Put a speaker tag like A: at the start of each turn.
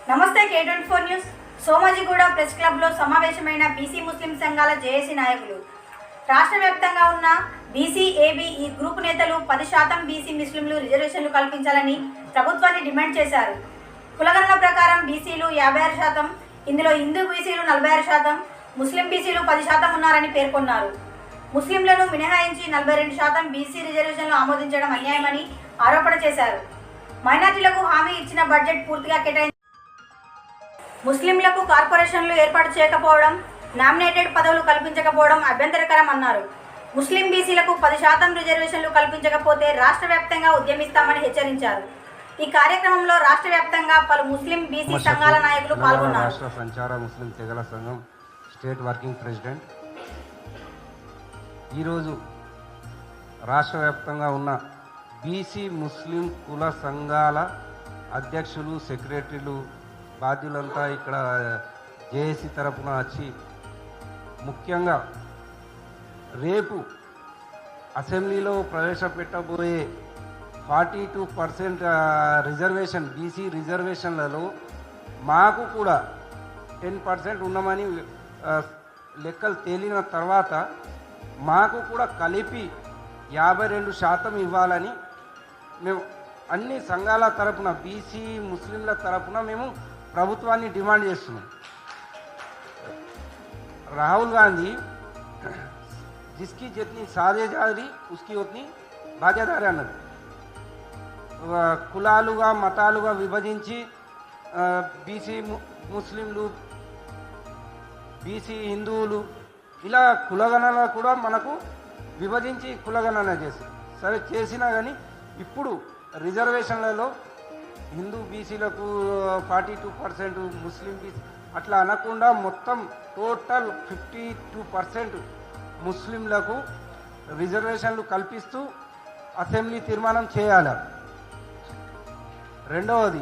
A: నమస్తే K24 news. Somajiguda press క్లబ్లో సమావేశమైన బీసీ ముస్లిం సంఘాల జేఏసీ నాయకులు. రాష్ట్ర వ్యాప్తంగా ఉన్న బీసీ ఏబీ ఈ గ్రూప్ నేతలు 10% బీసీ ముస్లింలు రిజర్వేషన్లు కల్పించాలని ప్రభుత్వాన్ని డిమాండ్ చేశారు. కులగణన ప్రకారం బీసీలు 56%, ఇందులో హిందూ బీసీలు 46%, ముస్లిం బీసీలు 10% ఉన్నారని పేర్కొన్నారు. ముస్లింలను మినహాయించి 42% బీసీ రిజర్వేషన్లు ఆమోదించడం అన్యాయమని ఆరోపణ చేశారు. మైనార్టీలకు హామీ ఇచ్చిన బడ్జెట్ పూర్తిగా కేటాయించారు. ముస్లింలకు కార్పొరేషన్లు ఏర్పాటు చేయకపోవడం, నామినేటెడ్ పదవులు కల్పించకపోవడం అభ్యంతరకరం అన్నారు. ముస్లిం బీసీలకు 10% రిజర్వేషన్లు కల్పించకపోతే రాష్ట్ర వ్యాప్తంగా ఉద్యమిస్తామని హెచ్చరించారు. ఈ కార్యక్రమంలో రాష్ట్ర వ్యాప్తంగా పలు ముస్లిం బీసీ సంఘాల నాయకులు పాల్గొన్నారు.
B: రాష్ట్ర సంచార ముస్లిం తెగల సంఘం స్టేట్ వర్కింగ్ ప్రెసిడెంట్ ఈరోజు రాష్ట్ర వ్యాప్తంగా ఉన్న బీసీ ముస్లిం కుల సంఘాల అధ్యక్షులు, సెక్రటరీలు, బాధ్యులంతా ఇక్కడ జేఏసీ తరఫున వచ్చి ముఖ్యంగా రేపు అసెంబ్లీలో ప్రవేశపెట్టబోయే 42% రిజర్వేషన్ బీసీ రిజర్వేషన్లలో మాకు కూడా 10% ఉన్నామని లెక్కలు తేలిన తర్వాత మాకు కూడా కలిపి 52% ఇవ్వాలని మేము అన్ని సంఘాల తరపున బీసీ ముస్లింల తరపున మేము ప్రభుత్వాన్ని డిమాండ్ చేస్తున్నాం. రాహుల్ గాంధీ जिसकी जितनी साझेदारी उसकी उतनी బాధ్యదారి అన్నది. కులాలుగా మతాలుగా విభజించి బీసీ ముస్లింలు, బీసీ హిందువులు ఇలా కులగణన కూడా మనకు విభజించి కులగణన చేశారు. సరే చేసినా కానీ ఇప్పుడు రిజర్వేషన్లలో హిందూ బీసీలకు 42%, ముస్లిం బీసీ అట్లా అనకుండా మొత్తం టోటల్ 52% ముస్లింలకు రిజర్వేషన్లు కల్పిస్తూ అసెంబ్లీ తీర్మానం చేయాలి. రెండవది